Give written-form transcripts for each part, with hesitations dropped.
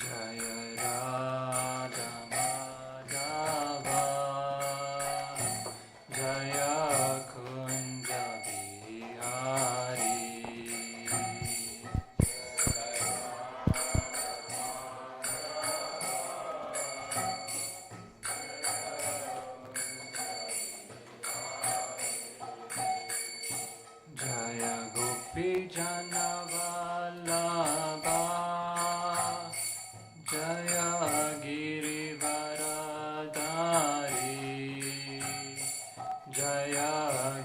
Jaya Radha Madhava Jaya Kunja Bihari Jaya Gopi Jana Vallabha Jaya Girivaradari Jaya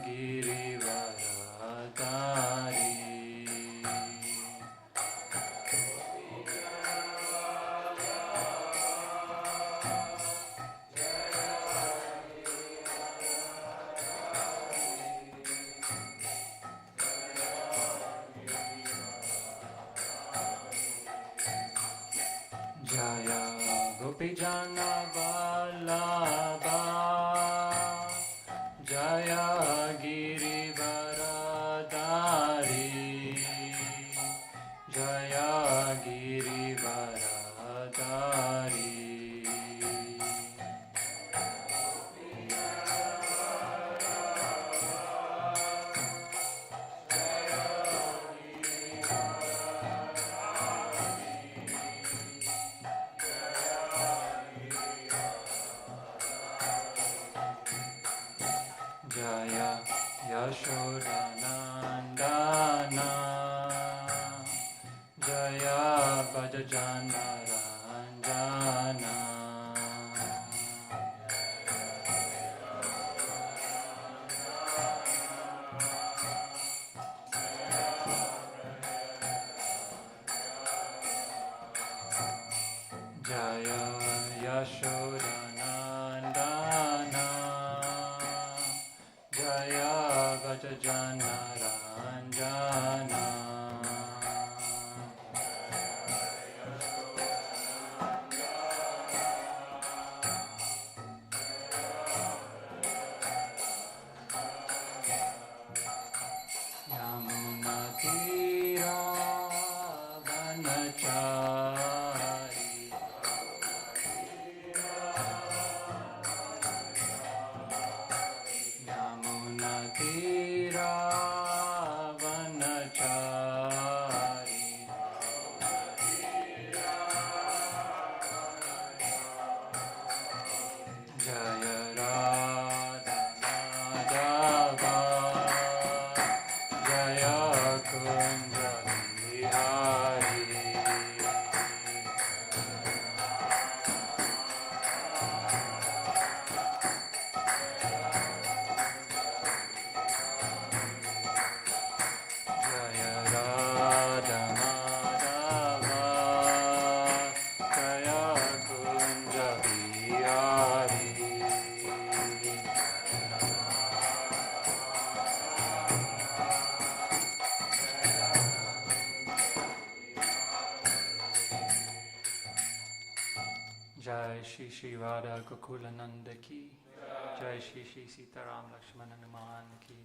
Girivaradari Jaya Gopi Jana Vallabha Jaya Girivaradari Jaya Girivaradari Jaya Yashodanandana Jaya Bhajajana Ranjana Jaya Yashodanandana Jaya Bhajajana Ranjana Yamuna Tira Vanachari Yamuna Tira Vanachari Jaya Radha Madhava Jaya Kunja Bihari Jaya Radha Madhava Jaya Kunja Bihari Jai Shri Shri Radha Gokulananda Ki Jai Shri Shri Sitaram Lakshmana Hanuman Ki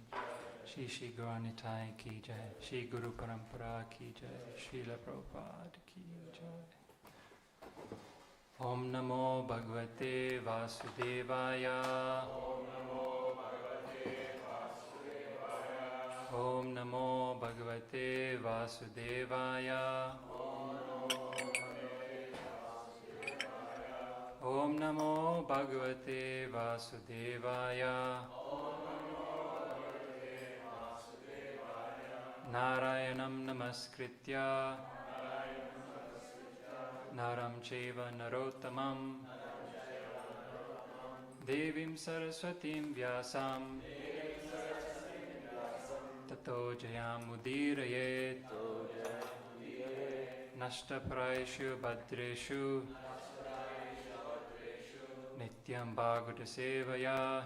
Shri Shri Gauranitai Ki Jai Shri Guru Parampara Ki Jai Srila Prabhupada Ki Jai Om Namo Bhagavate Vasudevaya Om Namo Bhagavate Vasudevaya Om Namo Bhagavate Vasudevaya Narayanam Namaskritya Naram Cheva Narottamam Devim Saraswatim Vyasam Tato Jayamudiraye Nashtapraishu Bhadreshu Nityam Bhagavata Sevaya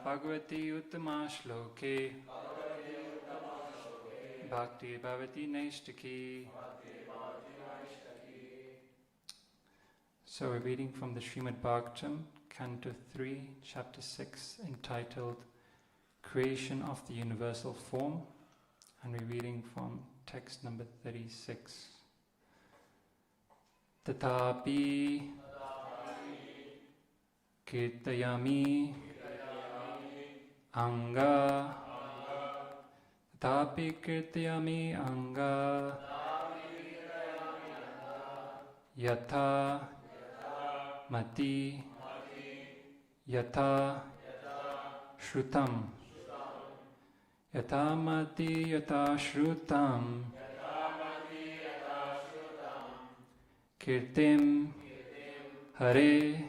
Bhagavati Uttama Shloke Bhakti Bhavati Naishtaki. So we're reading from the Srimad Bhagavatam, Canto 3, Chapter 6, entitled Creation of the Universal Form, and we're reading from text number 36. Tatapi kirtayami anga. Tatapi kirtayami anga. Yatha mati yatha shrutam. Yatha mati yatha shrutam. Kirtim Hare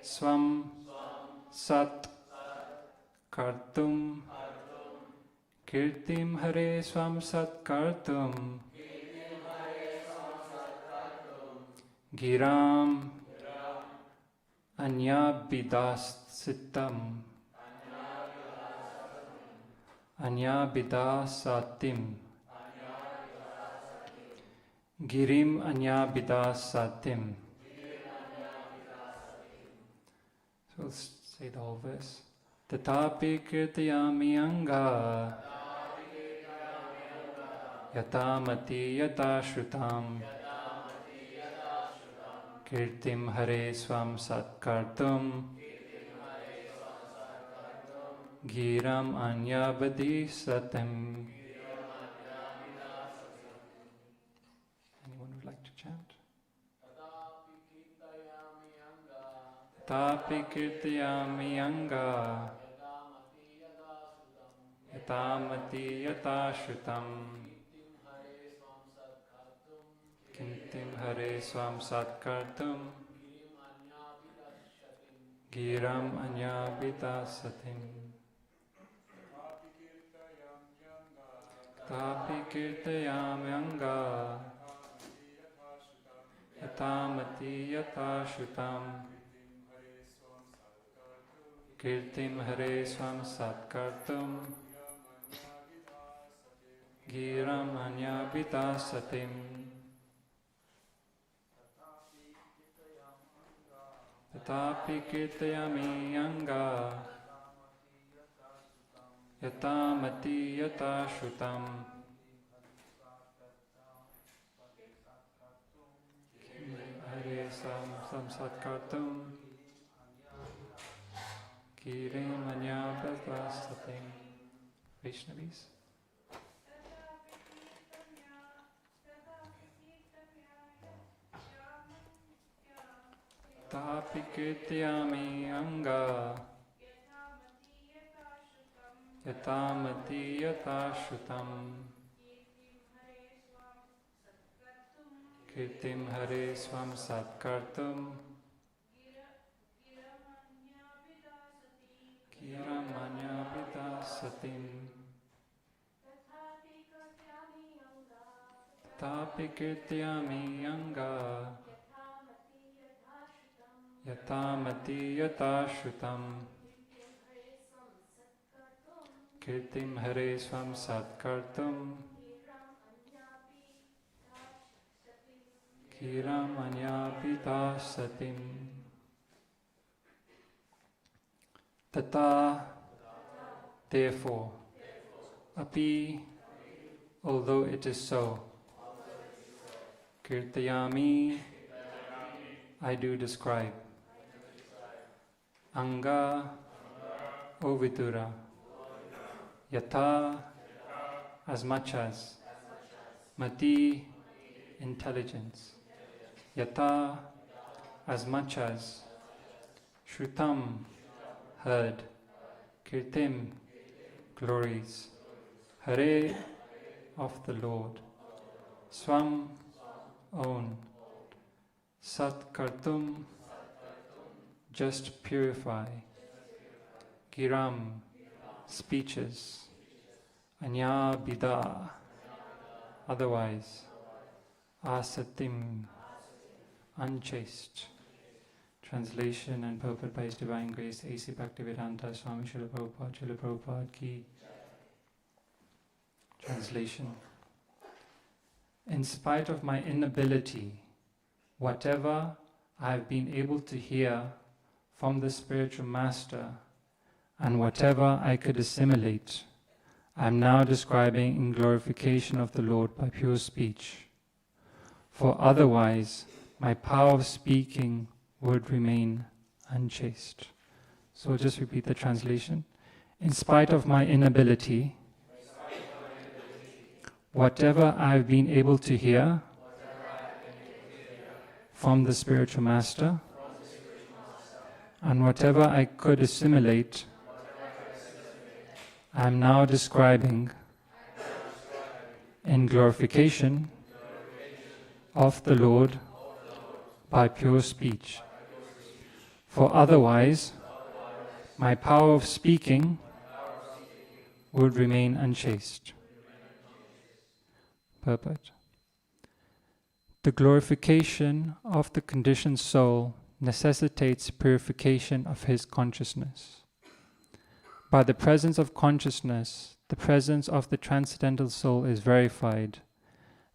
Swam Sat Kartum. Kirtim Hare Swam Sat Kartum. Giram Anyabidasitam. Anyabidasatim. Girim Anyabidasatim. So let's say the whole verse. Tatapi kirtayami anga. Yatamati yata shrutam. Kirtim Hare Swam Satkartum. Giram Anyabadisatim. Anyone would like to chant? Tatapi kirtayami anga. Yatamati yata shrutam. Kirtim Hare Swam Satkartum. Giram Anyabidasatim. Tatapi kirtayami anga. Yatamati yata shrutam. Kirtim Hare Swam Satkartum. Giram Anyabidasatim. Tatapi kirtayami anga. Yatamati yata shrutam. Hare Swam Satkartum. Girim Anyabidasatim. Vaishnavis. Tatapi kirtayami anga. Yatamati yata shrutam. Kirtim Hare Swam Satkartum. Giram Anyabidasatim. Tatapi kirtayami anga. Yatamati yata shrutam. Kirtim Hare Swam Satkartum. Giram Anyabidasatim. Tata, therefore, api, although it is so, kirtayami, I do describe, anga, O Vidura, yatha, as much as, mati, intelligence, yatha, as much as, shrutam, heard, kirtim, glories, Hare, of the Lord, swam, own, sat kartum, just purify, giram, speeches, anya bida, otherwise, asatim, unchaste. Translation and purport by His Divine Grace, A.C. Bhaktivedanta Swami Srila Prabhupada Ki. Translation. In spite of my inability, whatever I have been able to hear from the spiritual master and whatever I could assimilate, I am now describing in glorification of the Lord by pure speech. For otherwise, my power of speaking would remain unchaste. So we'll just repeat the translation. In spite of my inability, whatever I've been able to hear from the spiritual master, and whatever I could assimilate, I am now describing in glorification of the Lord by pure speech. For otherwise, my power of speaking would remain unchaste. Purport. The glorification of the conditioned soul necessitates purification of his consciousness. By the presence of consciousness, the presence of the transcendental soul is verified,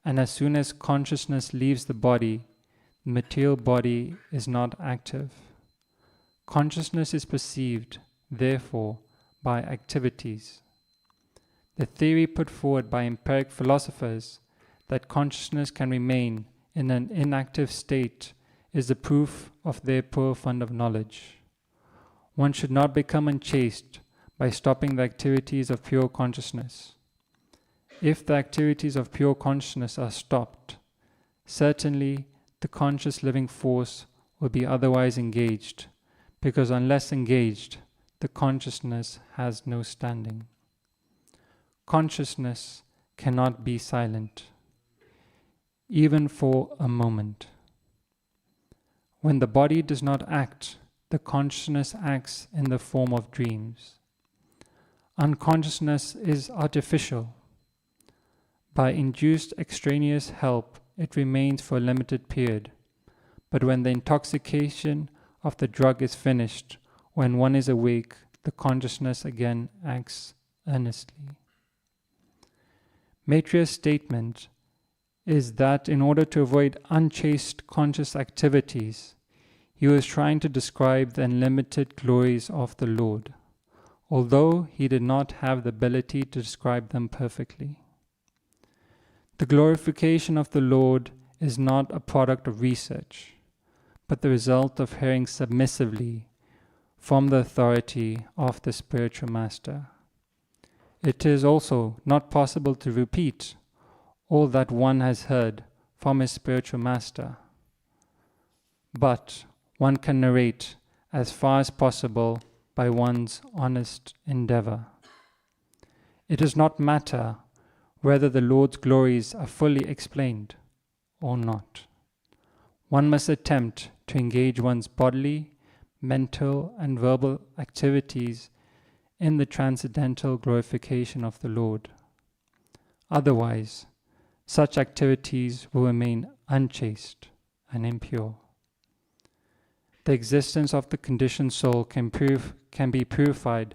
and as soon as consciousness leaves the body, the material body is not active. Consciousness is perceived, therefore, by activities. The theory put forward by empiric philosophers that consciousness can remain in an inactive state is the proof of their poor fund of knowledge. One should not become unchaste by stopping the activities of pure consciousness. If the activities of pure consciousness are stopped, certainly the conscious living force will be otherwise engaged, because unless engaged, the consciousness has no standing. Consciousness cannot be silent, even for a moment. When the body does not act, the consciousness acts in the form of dreams. Unconsciousness is artificial. By induced extraneous help, it remains for a limited period. But when the intoxication of the drug is finished, when one is awake, the consciousness again acts earnestly. Maitriya's statement is that in order to avoid unchaste conscious activities, he was trying to describe the unlimited glories of the Lord, although he did not have the ability to describe them perfectly. The glorification of the Lord is not a product of research, but the result of hearing submissively from the authority of the spiritual master. It is also not possible to repeat all that one has heard from his spiritual master, but one can narrate as far as possible by one's honest endeavor. It does not matter whether the Lord's glories are fully explained or not. One must attempt to engage one's bodily, mental, and verbal activities in the transcendental glorification of the Lord. Otherwise, such activities will remain unchaste and impure. The existence of the conditioned soul can be purified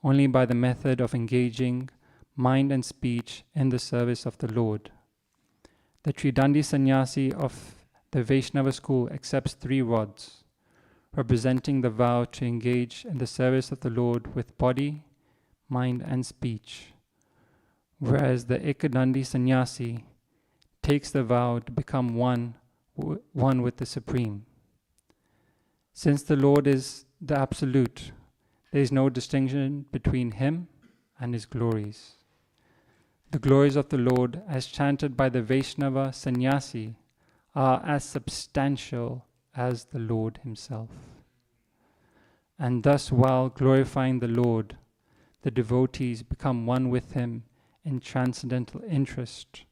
only by the method of engaging mind and speech in the service of the Lord. The Tridandi Sannyasi of the Vaishnava school accepts 3 rods, representing the vow to engage in the service of the Lord with body, mind, and speech, whereas the Ekadandi Sannyasi takes the vow to become one with the Supreme. Since the Lord is the Absolute, there is no distinction between Him and His glories. The glories of the Lord, as chanted by the Vaishnava Sannyasi, are as substantial as the Lord Himself. And thus, while glorifying the Lord, the devotees become one with Him in transcendental interest,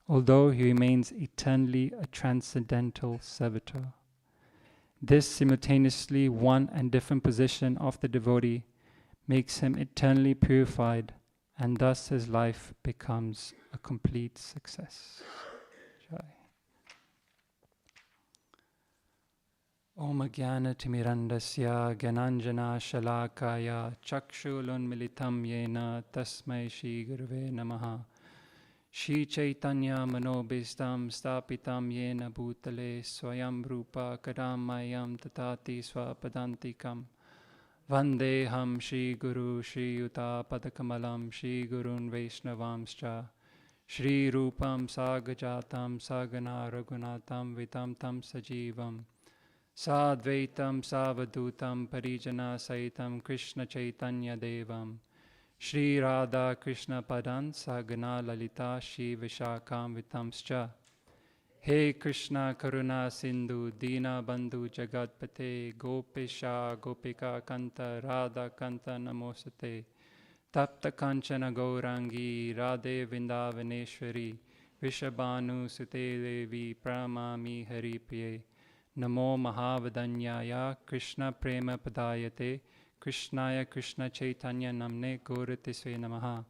although He remains eternally a transcendental servitor. This simultaneously one and different position of the devotee makes him eternally purified, and thus his life becomes a complete success. Jai. Om Jnana Timirandasya Gyananjana Shalakaya Chakshulunmilitam Yena Tasmai Shri Gurave Namaha Shri Chaitanya Manobhistam Stapitam Yena Bhutale Swayam Rupa Kadamayam Tatati Swapadantikam Vandeham Shri Guru Shri Yuta Padakamalam Shri Gurun Vaishnavamscha Shri Rupam Sagajatam Sagana Raghunatam Vitam Tam Sajivam Sadvaitam Savadutam Parijana Saitam Krishna Chaitanya Devam Shri Radha Krishna Padan Sagana Lalita Shri Vishakam Vitamscha He Krishna Karuna Sindhu Dina Bandhu Jagatpate Gopisha Gopika Kanta Radha Kanta Namosate Tapta Kanchana Gaurangi Radhe Vindavaneshwari Vishabhanu Sute Devi Pramami Haripriye Namo Mahavadanyaya Krishna Prema Padayate Krishnaya Krishna Chaitanya Namne Gauratisve Namaha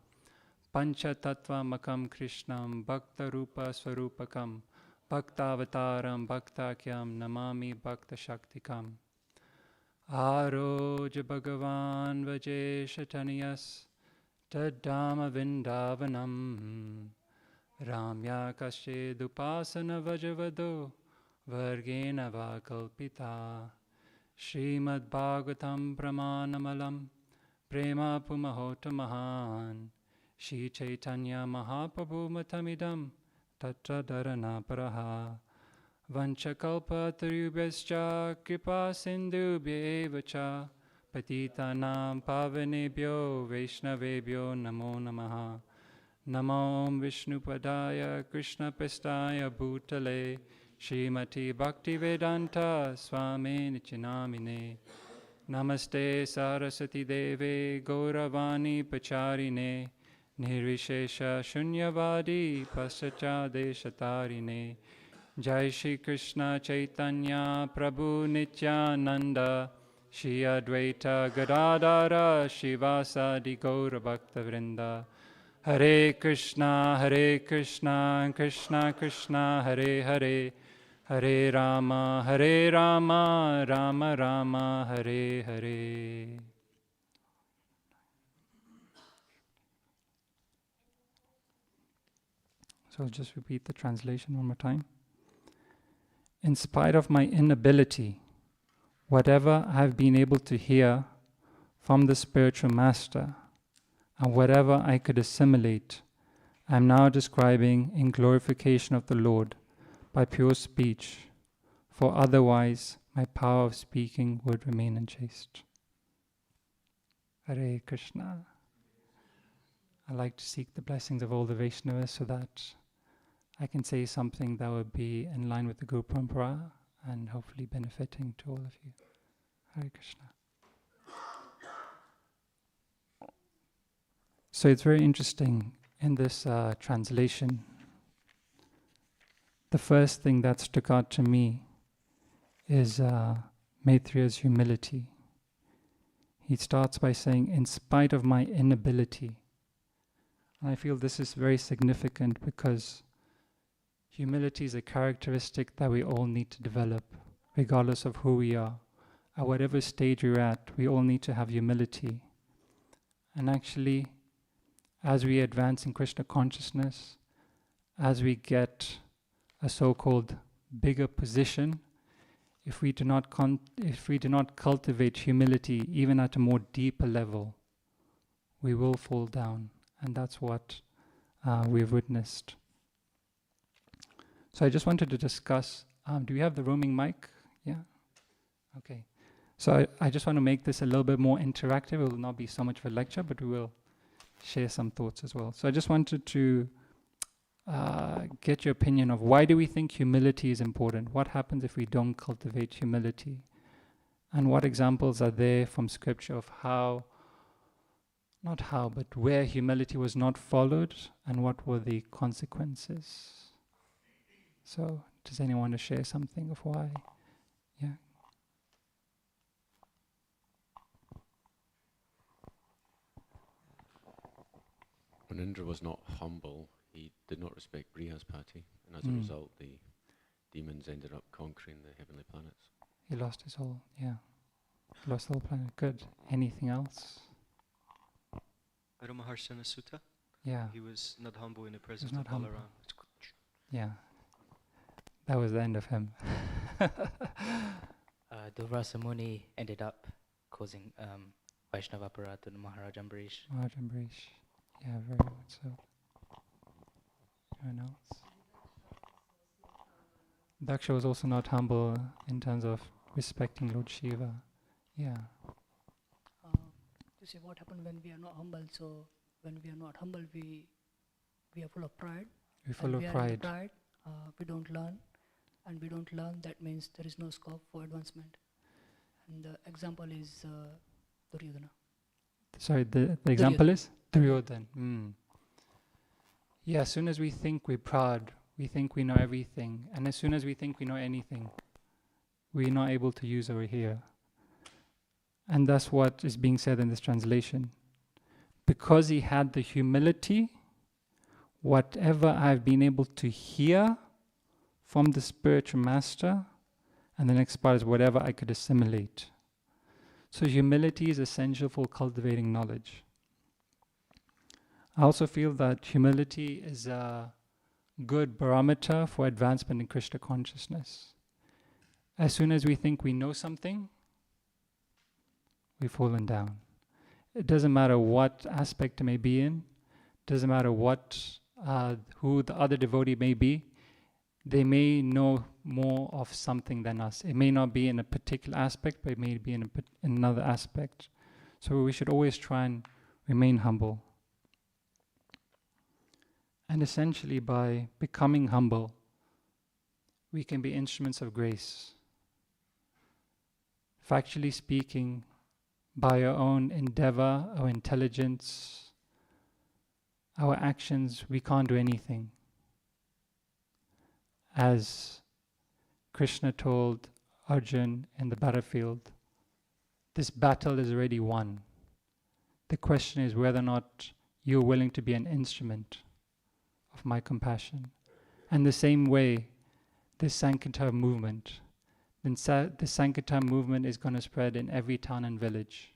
Pancha Tattva Makam Krishnam Bhakta Rupa Swarupakam Bhaktavataram Bhaktakyam Namami Bhakta Shaktikam Aroj Bhagavan Vajeshatanyas Tadama Vindavanam Ramya Kashe Dupasana Vajavado Vargena Vakalpita Srimad Bhagavatam Pramanamalam Prema Pumahota Mahan Shri Chaitanya Mahaprabhu Matamidam Tatra Dharana Paraha Vanchakalpa Tarubhascha Kripa Sindhubhya Evacha Patitanam Pavanebhyo Vaishnavebhyo Namo Namaha Namo Vishnupadaya Krishna Pestaya Bhutale Srimati Bhaktivedanta Swami Nichinamine Namaste Saraswati Deve Gauravani Pacharine Nirvishesha Shunyavadi Pasacha Deshatarine Jai Shri Krishna Chaitanya Prabhu Nityananda Shri Advaita Gadadara Shivasadi Gaura Bhakta Vrinda Hare Krishna Krishna Krishna Hare Hare Hare Rama Rama Rama Hare Hare. So I'll just repeat the translation one more time. In spite of my inability, whatever I have been able to hear from the spiritual master, and whatever I could assimilate, I am now describing in glorification of the Lord by pure speech, for otherwise my power of speaking would remain unchaste. Hare Krishna. I like to seek the blessings of all the Vaishnavas so that I can say something that would be in line with the Guru Parampara and hopefully benefiting to all of you. Hare Krishna. So it's very interesting in this translation. The first thing that stuck out to me is Maitreya's humility. He starts by saying, in spite of my inability. And I feel this is very significant because humility is a characteristic that we all need to develop, regardless of who we are. At whatever stage you're at, we all need to have humility. And actually, as we advance in Krishna consciousness, as we get a so-called bigger position, if we do not cultivate humility even at a more deeper level, we will fall down, and that's what we've witnessed. So I just wanted to discuss, do we have the roaming mic? Yeah? Okay. So I just want to make this a little bit more interactive. It will not be so much of a lecture, but we will share some thoughts as well. So I just wanted to get your opinion of why do we think humility is important? What happens if we don't cultivate humility? And what examples are there from scripture of but where humility was not followed and what were the consequences? So does anyone want to share something of why? Yeah. When Indra was not humble, he did not respect Brihaspati, and as a result, the demons ended up conquering the heavenly planets. He lost his whole, lost the whole planet. Good. Anything else? Paramaharsana Sutta. Yeah. He was not humble in the presence of Balaram. Yeah. That was the end of him. Durvasa Muni ended up causing Vaishnava Aparat to Maharaj Ambarish. Maharaj Ambarish. Yeah, very much so. Anyone else? Daksha was also not humble in terms of respecting Lord Shiva. Yeah. You see what happened when we are not humble. So when we are not humble, we are full of pride. We're full of we are in pride. pride. We don't learn, and we don't learn. That means there is no scope for advancement. And the example is Duryodhana. Sorry, the example is Duryodhana. Yeah, as soon as we think we're proud, we think we know everything. And as soon as we think we know anything, we're not able to use our here. And that's what is being said in this translation. Because he had the humility, whatever I've been able to hear from the spiritual master, and the next part is whatever I could assimilate. So humility is essential for cultivating knowledge. I also feel that humility is a good barometer for advancement in Krishna consciousness. As soon as we think we know something, we've fallen down. It doesn't matter what aspect it may be in, doesn't matter who the other devotee may be, they may know more of something than us. It may not be in a particular aspect, but it may be in another aspect. So we should always try and remain humble. And essentially by becoming humble, we can be instruments of grace. Factually speaking, by our own endeavor, our intelligence, our actions, we can't do anything. As Krishna told Arjun in the battlefield, this battle is already won. The question is whether or not you're willing to be an instrument of my compassion. And the same way, this Sankirtan movement, the Sankirtan movement is going to spread in every town and village.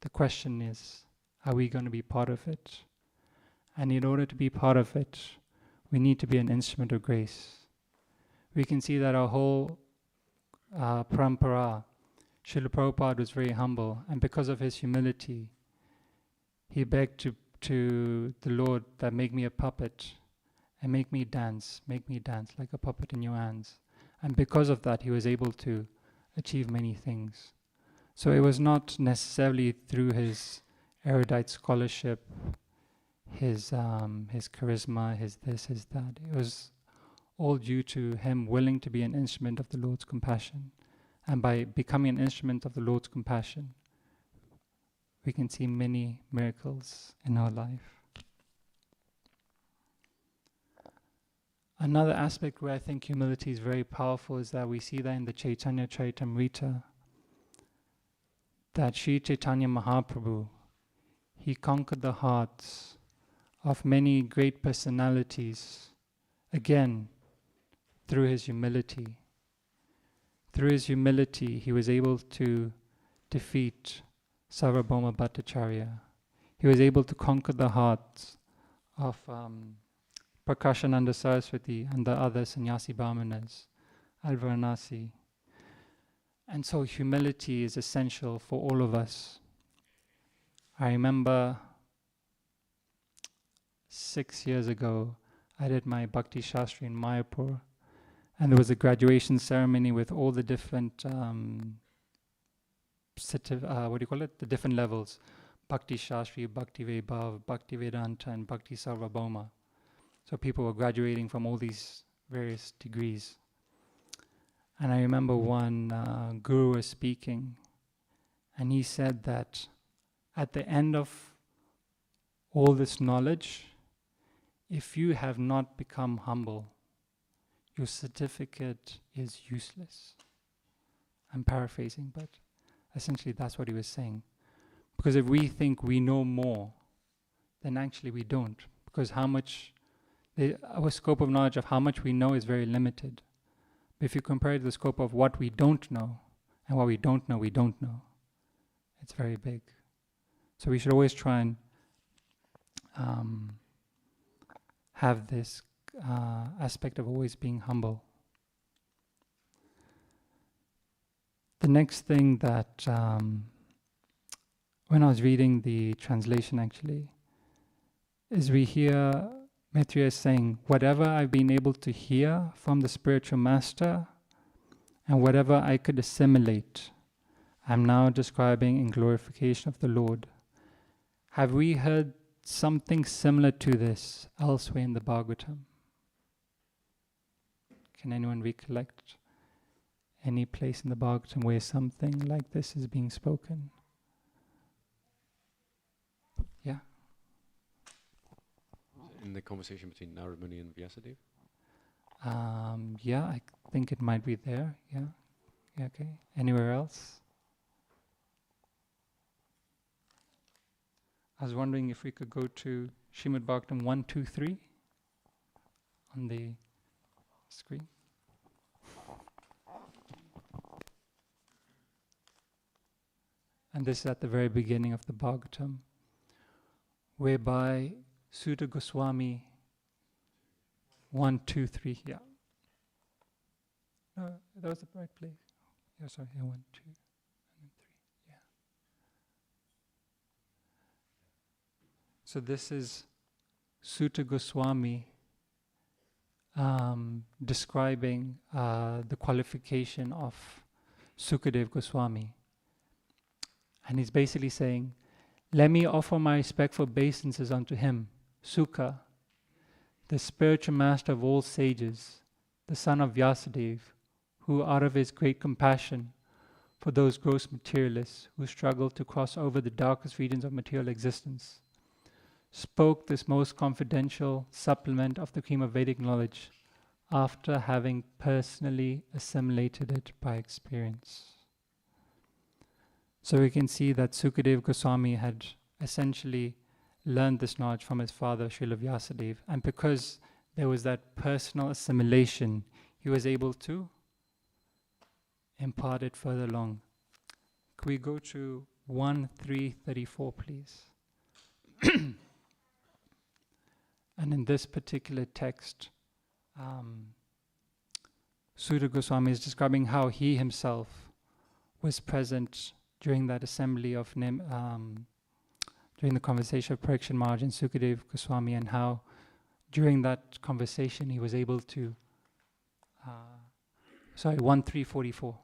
The question is, are we going to be part of it? And in order to be part of it, we need to be an instrument of grace. We can see that our whole parampara, Srila Prabhupada was very humble, and because of his humility, he begged to the Lord that make me a puppet and make me dance like a puppet in your hands. And because of that, he was able to achieve many things. So it was not necessarily through his erudite scholarship, his charisma, his this, his that. It was all due to him willing to be an instrument of the Lord's compassion. And by becoming an instrument of the Lord's compassion, we can see many miracles in our life. Another aspect where I think humility is very powerful is that we see that in the Chaitanya Charitamrita, that Sri Chaitanya Mahaprabhu, he conquered the hearts of many great personalities, again, through his humility. Through his humility, he was able to defeat Sarvabhauma Bhattacharya. He was able to conquer the hearts of Prakashananda Saraswati and the other sannyasi brahmanas, Alvaranasi. And so humility is essential for all of us. I remember 6 years ago, I did my Bhakti Shastri in Mayapur, and there was a graduation ceremony with all the different the different levels: Bhakti Shastri, Bhakti Vaibhav, Bhakti Vedanta, and Bhakti Sarvabhauma. So people were graduating from all these various degrees. And I remember one guru was speaking, and he said that at the end of all this knowledge, if you have not become humble, your certificate is useless. I'm paraphrasing, but essentially that's what he was saying. Because if we think we know more, then actually we don't. Because our scope of knowledge of how much we know is very limited. But if you compare it to the scope of what we don't know, and what we don't know, it's very big. So we should always try and have this aspect of always being humble. The next thing that, when I was reading the translation actually, is we hear Maitreya is saying, whatever I've been able to hear from the spiritual master and whatever I could assimilate, I'm now describing in glorification of the Lord. Have we heard something similar to this elsewhere in the Bhagavatam? Can anyone recollect any place in the Bhagavatam where something like this is being spoken? Yeah? In the conversation between Narad Muni and Vyasadeva? Yeah, I think it might be there. Yeah. Yeah, okay. Anywhere else? I was wondering if we could go to Srimad Bhagavatam 123 on the screen. And this is at the very beginning of the Bhagavatam, whereby Sutta Goswami 1, 2, 3, yeah. No, that was the right place. Yeah, sorry, yeah, 1, 2, and then 3, yeah. So this is Sutta Goswami describing the qualification of Sukadev Goswami. And he's basically saying, let me offer my respectful obeisances unto him, Sukha, the spiritual master of all sages, the son of Vyasadeva, who out of his great compassion for those gross materialists who struggle to cross over the darkest regions of material existence, spoke this most confidential supplement of the cream of Vedic knowledge after having personally assimilated it by experience. So we can see that Sukadev Goswami had essentially learned this knowledge from his father, Srila Vyasadeva, and because there was that personal assimilation, he was able to impart it further along. Could we go to 1.3.34, please? And in this particular text, Sutta Goswami is describing how he himself was present during that assembly of during the conversation of Parikshit Maharaj and Sukadev Goswami, and how during that conversation he was able to 1.3.44.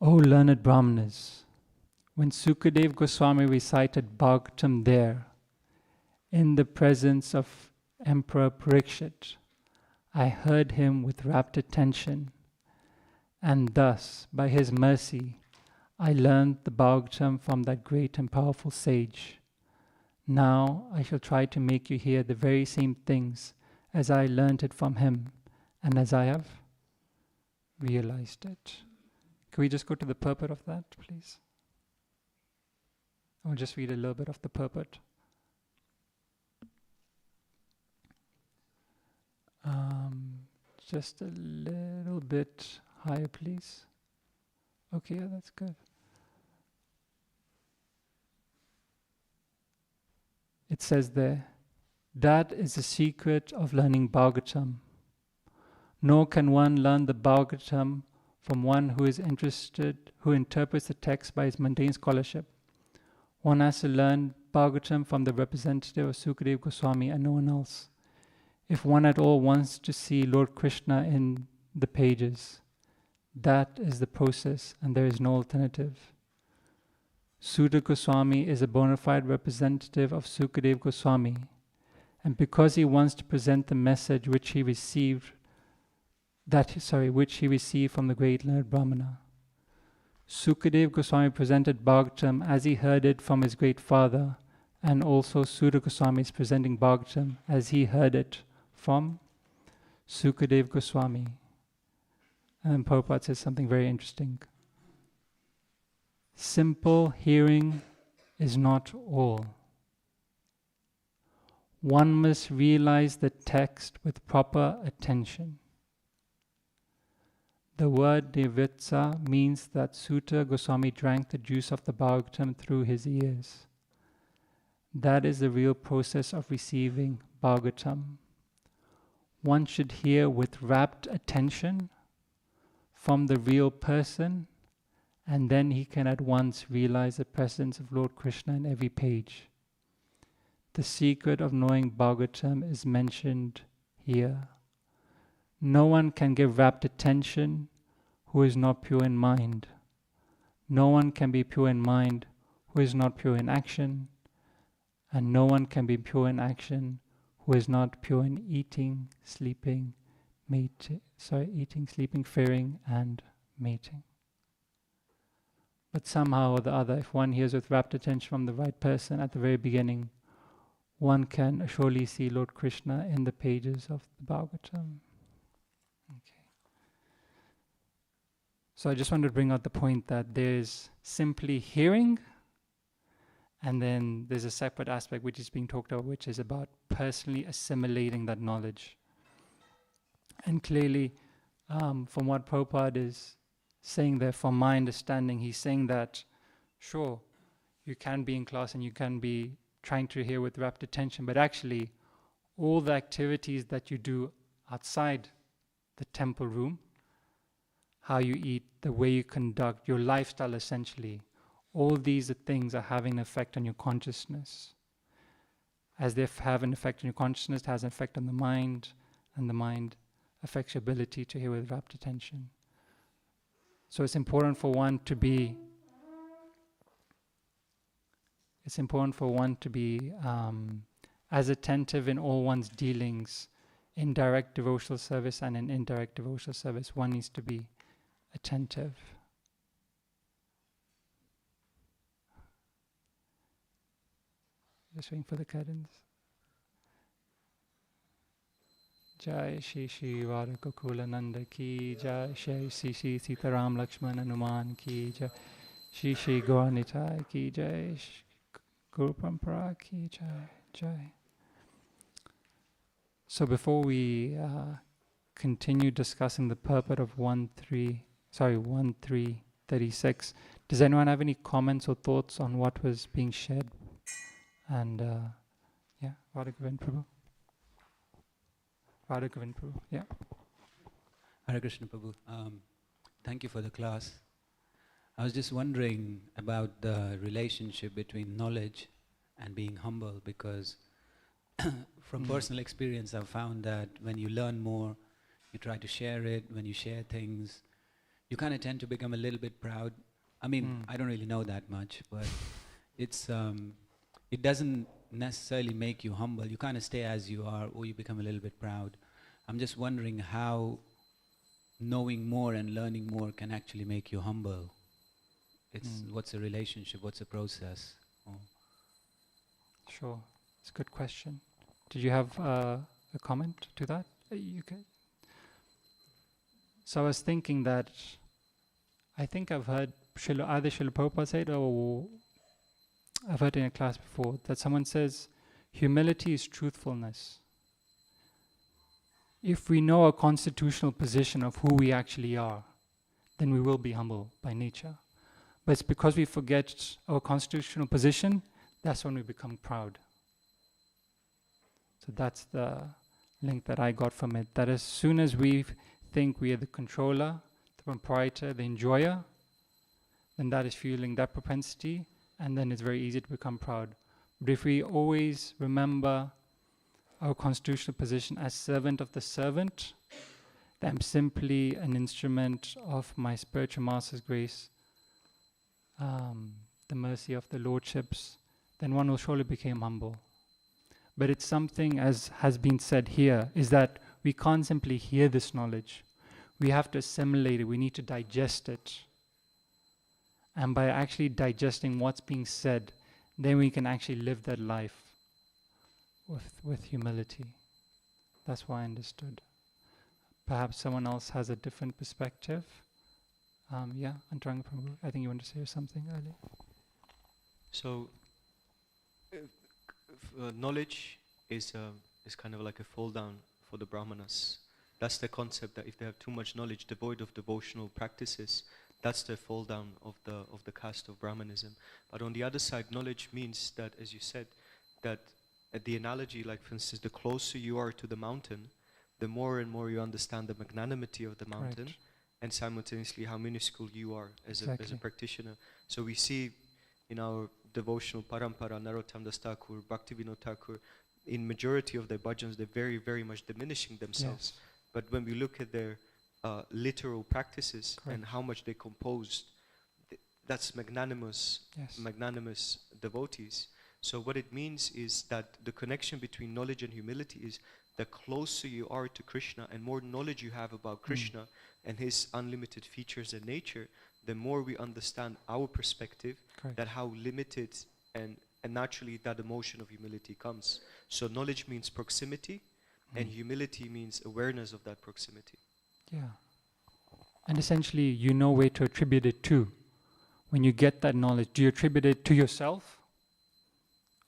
O learned Brahmanas, when Sukadev Goswami recited Bhagavatam there, in the presence of Emperor Parikshit, I heard him with rapt attention, and thus, by his mercy, I learned the Bhagavatam from that great and powerful sage. Now I shall try to make you hear the very same things as I learned it from him, and as I have realized it. Can we just go to the purport of that, please? I'll just read a little bit of the purport. Just a little bit higher, please. Okay, yeah, that's good. It says there, that is the secret of learning Bhagavatam. Nor can one learn the Bhagavatam from one who is interested, who interprets the text by his mundane scholarship. One has to learn Bhagavatam from the representative of Sukadev Goswami and no one else. If one at all wants to see Lord Krishna in the pages, that is the process and there is no alternative. Sutta Goswami is a bona fide representative of Sukadev Goswami, and because he wants to present the message which he received from the great learned Brahmana. Sukadev Goswami presented Bhagavatam as he heard it from his great father, and also Sutta Goswami is presenting Bhagavatam as he heard it from Sukadev Goswami. And Prabhupada says something very interesting. Simple hearing is not all. One must realize the text with proper attention. The word Devitsa means that Sutta Goswami drank the juice of the Bhagavatam through his ears. That is the real process of receiving Bhagavatam. One should hear with rapt attention from the real person And then he can at once realize the presence of Lord Krishna in every page. The secret of knowing Bhagavatam is mentioned here. No one can give rapt attention who is not pure in mind. No one can be pure in mind who is not pure in action. And no one can be pure in action who is not pure in eating, sleeping, fearing, and mating. But somehow or the other, if one hears with rapt attention from the right person at the very beginning, one can surely see Lord Krishna in the pages of the Bhagavatam. Okay. So I just wanted to bring out the point that there's simply hearing, and then there's a separate aspect which is being talked about, which is about personally assimilating that knowledge. And clearly, from what Prabhupada is saying there, from my understanding, he's saying that, sure, you can be in class and you can be trying to hear with rapt attention, but actually, all the activities that you do outside the temple room, how you eat, the way you conduct, your lifestyle essentially, all these things are having an effect on your consciousness. As they have an effect on your consciousness, it has an effect on the mind, and the mind affects your ability to hear with rapt attention. So it's important for one to be as attentive in all one's dealings, in direct devotional service and in indirect devotional service. One needs to be attentive. Just waiting for the cadence. Jai Shri Shri Radha Gokula Nanda Ki Jai, Shri Shri Sitaram Lakshman Hanuman Ki Jai, Shri Shri Gauranitai Ki Jai, Guru Parampara Ki Jai, Jai. So before we continue discussing the purport of 1336, does anyone have any comments or thoughts on what was being shared? And Radha Govind Prabhu. Radha Govind Prabhu, yeah. Hare Krishna Prabhu. Thank you for the class. I was just wondering about the relationship between knowledge and being humble, because from personal experience I've found that when you learn more, you try to share it. When you share things, you kind of tend to become a little bit proud. I mean, I don't really know that much, but it's it doesn't necessarily make you humble. You kind of stay as you are, or you become a little bit proud. I'm just wondering how knowing more and learning more can actually make you humble. What's the relationship? What's the process? Sure, it's a good question. Did you have a comment to that? You can. So I was thinking that I think I've heard either Srila Prabhupada say it, or I've heard in a class before, that someone says humility is truthfulness. If we know our constitutional position of who we actually are, then we will be humble by nature. But it's because we forget our constitutional position, that's when we become proud. So that's the link that I got from it, that as soon as we think we are the controller, the proprietor, the enjoyer, then that is fueling that propensity, and then it's very easy to become proud. But if we always remember our constitutional position as servant of the servant, that I'm simply an instrument of my spiritual master's grace, the mercy of the lordships, then one will surely become humble. But it's something, as has been said here, is that we can't simply hear this knowledge. We have to assimilate it. We need to digest it. And by actually digesting what's being said, then we can actually live that life with humility. That's what I understood. Perhaps someone else has a different perspective. Antaranga Prabhu, I think you want to say something earlier. So, knowledge is kind of like a fall down for the brahmanas. That's the concept, that if they have too much knowledge devoid of devotional practices, that's the fall down of the caste of Brahmanism. But on the other side, knowledge means that, as you said, that the analogy, like for instance, the closer you are to the mountain, the more and more you understand the magnanimity of the mountain, Right. and simultaneously how minuscule you are as a Exactly. practitioner. So we see in our devotional parampara, Narottam Das Thakur, Bhaktivedanta Thakur, in majority of their bhajans, they're very, very much diminishing themselves. Yes. But when we look at their literal practices Correct. and how much they composed, that's magnanimous, Yes. magnanimous devotees. So what it means is that the connection between knowledge and humility is the closer you are to Krishna and more knowledge you have about Krishna and his unlimited features and nature, the more we understand our perspective, Correct. that how limited and naturally that emotion of humility comes. So knowledge means proximity, and humility means awareness of that proximity. Yeah. And essentially, you know where to attribute it to. When you get that knowledge, do you attribute it to yourself?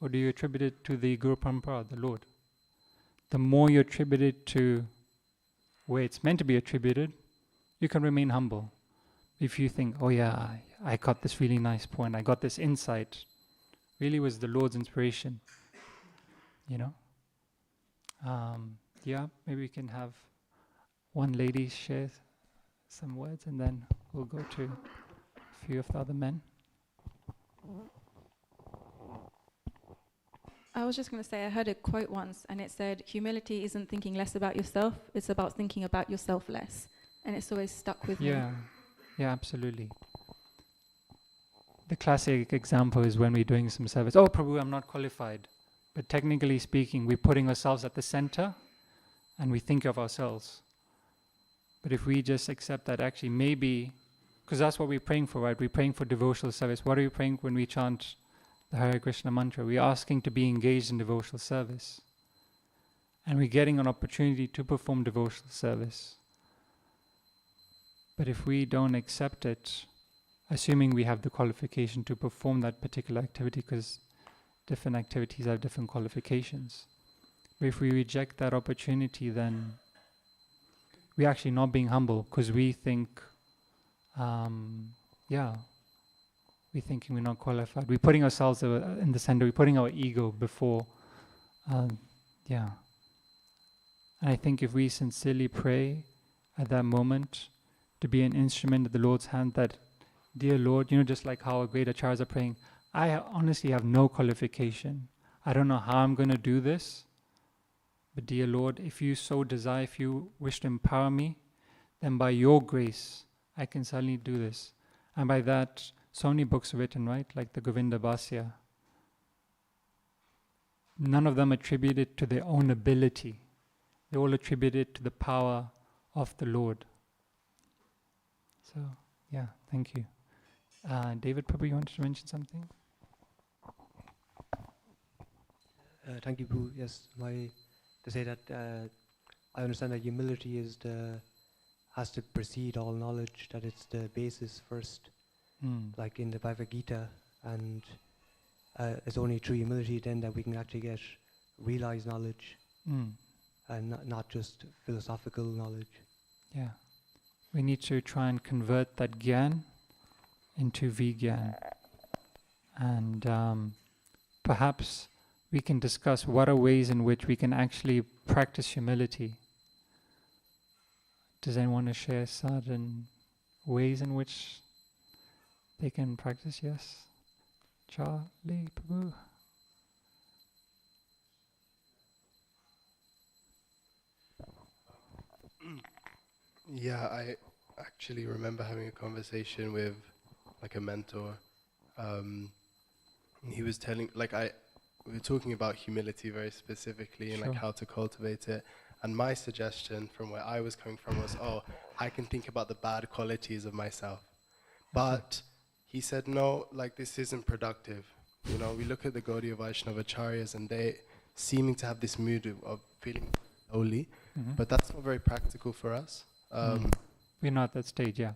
Or do you attribute it to the Guru Parampara, the Lord? The more you attribute it to where it's meant to be attributed, you can remain humble. If you think, oh yeah, I got this really nice point, I got this insight, really was the Lord's inspiration, you know? Yeah, maybe we can have one lady share some words and then we'll go to a few of the other men. I was just going to say, I heard a quote once and it said, humility isn't thinking less about yourself, it's about thinking about yourself less. And it's always stuck with me. Yeah, absolutely. The classic example is when we're doing some service. Oh, Prabhu, I'm not qualified. But technically speaking, we're putting ourselves at the center and we think of ourselves. But if we just accept that actually maybe, because that's what we're praying for, right? We're praying for devotional service. What are we praying when we chant the Hare Krishna mantra? We're asking to be engaged in devotional service. And we're getting an opportunity to perform devotional service. But if we don't accept it, assuming we have the qualification to perform that particular activity, because different activities have different qualifications. But if we reject that opportunity, then we're actually not being humble, because we think, we're thinking we're not qualified. We're putting ourselves in the center. We're putting our ego before, And I think if we sincerely pray at that moment to be an instrument of the Lord's hand, that, dear Lord, just like how our great acharyas are praying, I honestly have no qualification. I don't know how I'm going to do this. But dear Lord, if you so desire, if you wish to empower me, then by your grace, I can certainly do this. And by that, so many books are written, right? Like the Govinda Bhasya. None of them attribute it to their own ability. They all attribute it to the power of the Lord. So, yeah, thank you. David, probably you wanted to mention something? Thank you, Prabhu. Yes, to say that I understand that humility has to precede all knowledge, that it's the basis first, like in the Bhagavad Gita, and it's only through humility then that we can actually get realized knowledge, and not just philosophical knowledge. Yeah. We need to try and convert that gyan into vigyan. And perhaps we can discuss what are ways in which we can actually practice humility. Does anyone want to share certain ways in which they can practice? Yes? Charlie, Prabhu? Yeah, I actually remember having a conversation with like a mentor. He was telling, we were talking about humility very specifically and like how to cultivate it. And my suggestion from where I was coming from was, I can think about the bad qualities of myself. But he said, no, this isn't productive. We look at the Gaudiya Vaishnava Acharyas and they seeming to have this mood of feeling holy, but that's not very practical for us. We're not at that stage, yeah.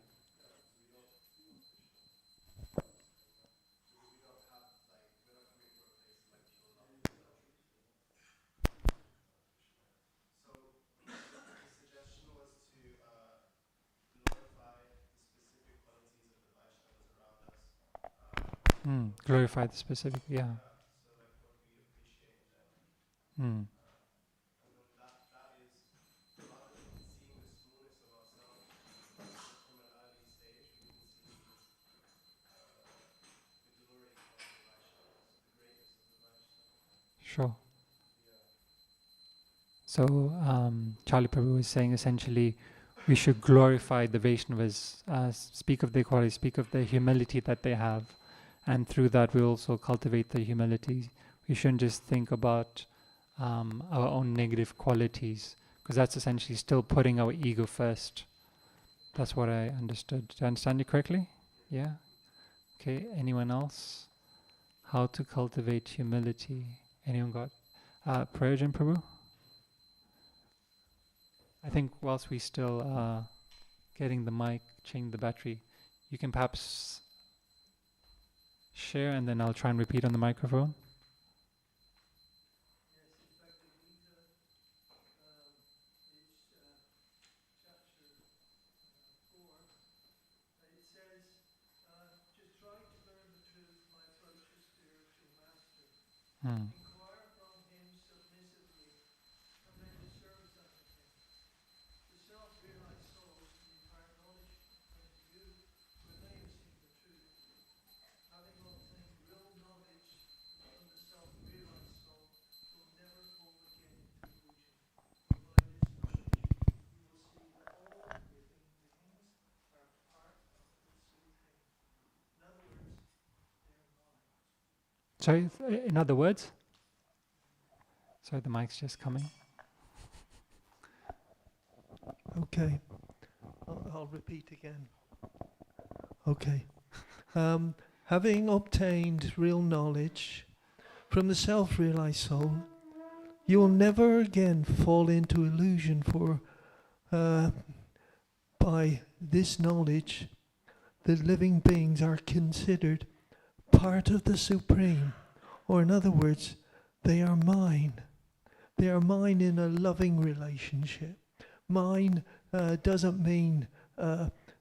Glorify the specific, yeah. Sure. So Charlie Prabhu was saying essentially we should glorify the Vaishnavas, speak of their qualities, speak of the humility that they have, and through that we also cultivate the humility. We shouldn't just think about our own negative qualities, because that's essentially still putting our ego first. That's what I understood. Did I understand you correctly? Yeah? Okay, anyone else? How to cultivate humility? Anyone got Prayojan Prabhu? I think whilst we still getting the mic, changing the battery, you can perhaps share and then I'll try and repeat on the microphone. Hmm. Sorry, in other words? Sorry, the mic's just coming. Okay, I'll repeat again. Okay. Having obtained real knowledge from the self-realized soul, you will never again fall into illusion, for by this knowledge, the living beings are considered part of the Supreme, or in other words, they are mine. They are mine in a loving relationship. Mine doesn't mean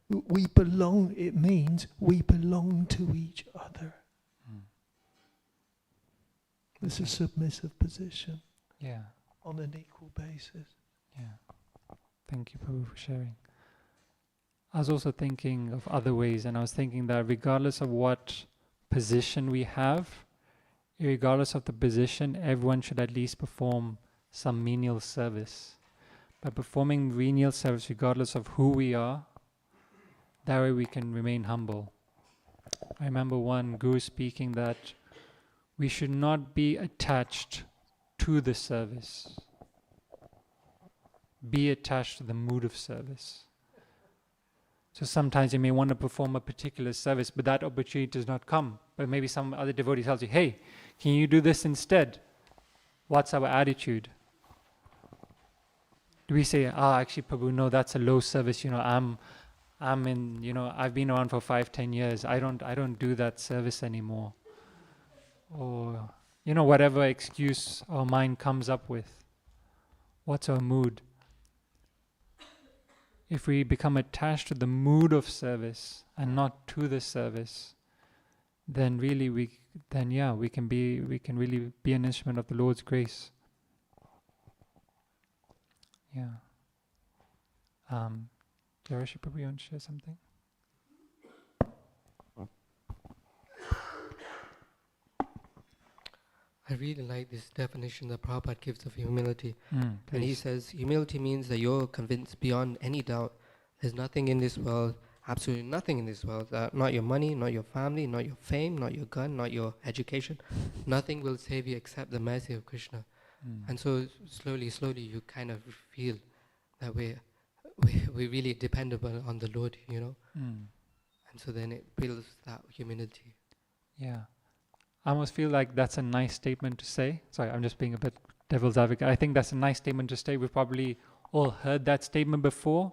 we belong, it means we belong to each other. It's a submissive position. Yeah. On an equal basis. Yeah. Thank you, Prabhu, for sharing. I was also thinking of other ways, and I was thinking that regardless of what position we have, regardless of the position, everyone should at least perform some menial service. By performing menial service, regardless of who we are, that way we can remain humble. I remember one guru speaking that we should not be attached to the service. Be attached to the mood of service. So sometimes you may want to perform a particular service, but that opportunity does not come. But maybe some other devotee tells you, hey, can you do this instead? What's our attitude? Do we say, actually, Prabhu, no, that's a low service. I'm in, I've been around for 5-10 years. I don't do that service anymore. Or, whatever excuse our mind comes up with. What's our mood? If we become attached to the mood of service and not to the service, then really we can really be an instrument of the Lord's grace. Yeah. Jarashi, Prabhu, you want to share something? I really like this definition that Prabhupada gives of humility. And he says, humility means that you're convinced beyond any doubt there's nothing in this world, absolutely nothing in this world, not your money, not your family, not your fame, not your gun, not your education, nothing will save you except the mercy of Krishna. And so slowly you kind of feel that we're really dependable on the Lord, And so then it builds that humility. Yeah. I almost feel like that's a nice statement to say. Sorry, I'm just being a bit devil's advocate. I think that's a nice statement to say. We've probably all heard that statement before.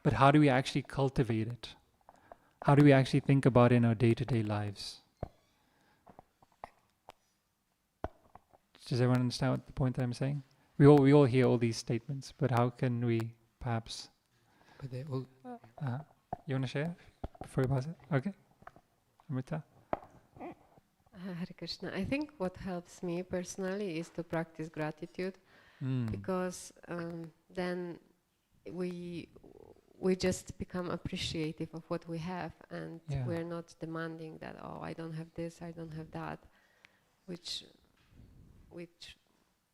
But how do we actually cultivate it? How do we actually think about it in our day-to-day lives? Does everyone understand what the point that I'm saying? We all hear all these statements, but how can we perhaps... But they all... You want to share before you pass it? Okay. Amrita? Hare Krishna. I think what helps me personally is to practice gratitude, because then we just become appreciative of what we have, and we're not demanding that, I don't have this, I don't have that, which which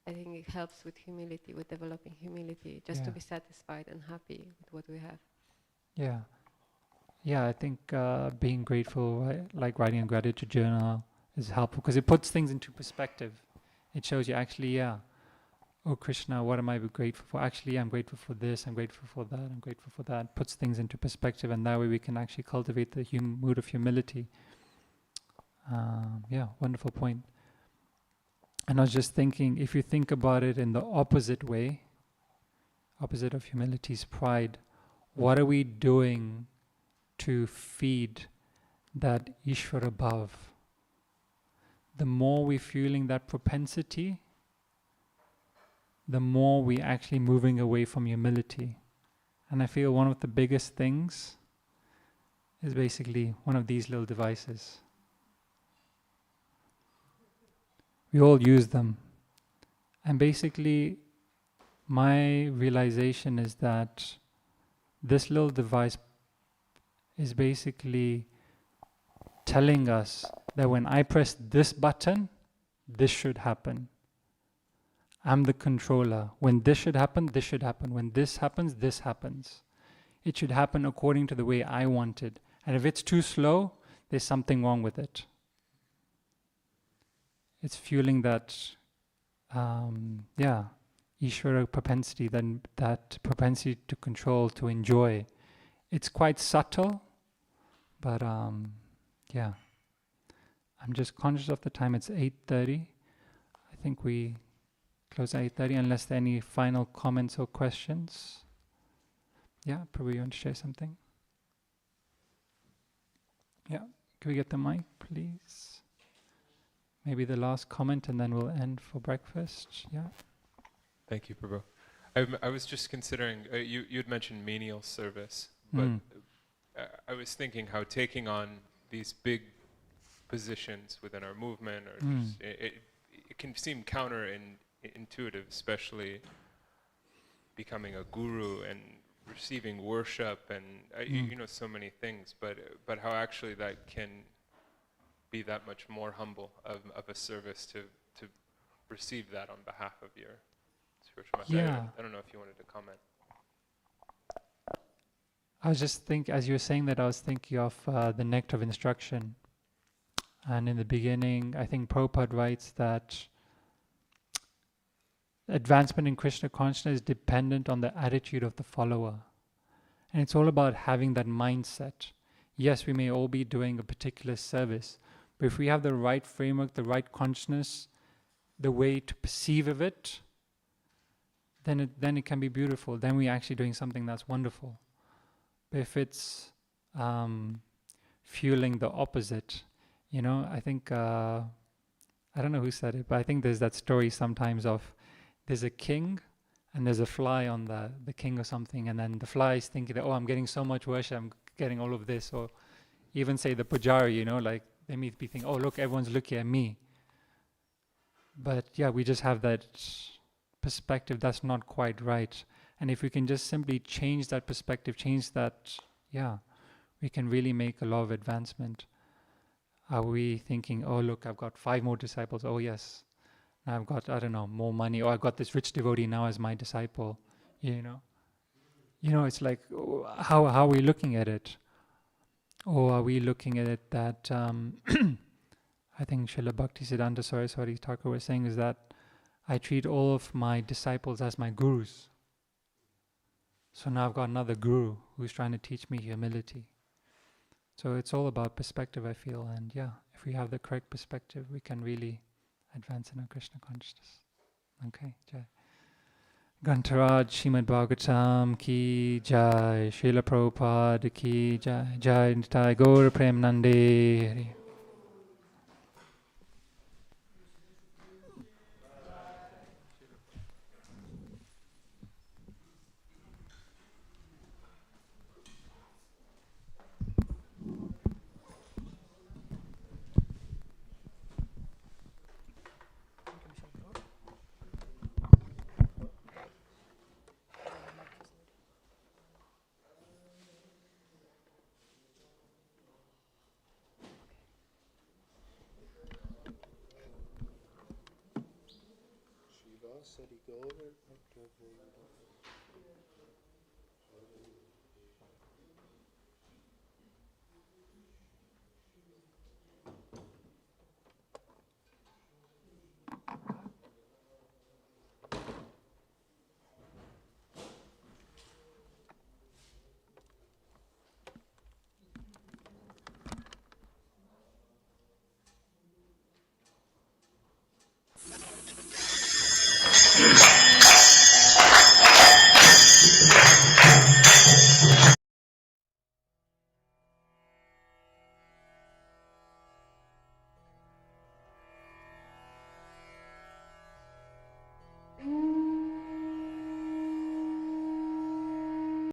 I think it helps with humility, with developing humility, just to be satisfied and happy with what we have. Yeah. Yeah, I think being grateful, like writing a gratitude journal, is helpful because it puts things into perspective. It shows you actually, oh Krishna, what am I grateful for? Actually, I'm grateful for this, I'm grateful for that, I'm grateful for that. Puts things into perspective, and that way we can actually cultivate the mood of humility. Wonderful point. And I was just thinking, if you think about it in the opposite way, opposite of humility is pride. What are we doing to feed that Ishvara above? The more we're fueling that propensity, the more we're actually moving away from humility. And I feel one of the biggest things is basically one of these little devices. We all use them. And basically, my realization is that this little device is basically telling us that when I press this button, this should happen. I'm the controller. When this should happen, this should happen. When this happens, this happens. It should happen according to the way I want it. And if it's too slow, there's something wrong with it. It's fueling that, Ishvara propensity, then that propensity to control, to enjoy. It's quite subtle, but I'm just conscious of the time. It's 8:30. I think we close at 8:30 unless there are any final comments or questions. Yeah, Prabhu, you want to share something? Yeah, can we get the mic, please? Maybe the last comment and then we'll end for breakfast. Yeah. Thank you, Prabhu. I was just considering, you'd mentioned menial service, but I was thinking how taking on these big positions within our movement, or just, it can seem counterintuitive, especially becoming a guru and receiving worship and so many things, but how actually that can be that much more humble of a service to receive that on behalf of your spiritual master. Yeah. I don't know if you wanted to comment. I was just thinking, as you were saying that, I was thinking of the nectar of instruction. And in the beginning, I think Prabhupada writes that advancement in Krishna consciousness is dependent on the attitude of the follower. And it's all about having that mindset. Yes, we may all be doing a particular service, but if we have the right framework, the right consciousness, the way to perceive of it, then it can be beautiful. Then we're actually doing something that's wonderful. But if it's fueling the opposite, I think, I don't know who said it, but I think there's that story sometimes of there's a king and there's a fly on the king or something, and then the fly is thinking that, oh, I'm getting so much worship, I'm getting all of this. Or even say the pujari, like they may be thinking, oh, look, everyone's looking at me. But yeah, we just have that perspective that's not quite right. And if we can just simply change that perspective, change that, we can really make a lot of advancement. Are we thinking, oh, look, I've got 5 more disciples. Oh, yes. Now I've got, I don't know, more money. Or I've got this rich devotee now as my disciple. It's like, how are we looking at it? Or are we looking at it that, I think Srila Bhaktivedanta Saraswati Thakur was saying is that I treat all of my disciples as my gurus. So now I've got another guru who's trying to teach me humility. So it's all about perspective, I feel. And if we have the correct perspective, we can really advance in our Krishna consciousness. Okay, Jai. Gantaraj Srimad Bhagavatam ki Jai, Srila Prabhupada ki Jai, Jai Nitai Gaur Prem Nande. said you go over.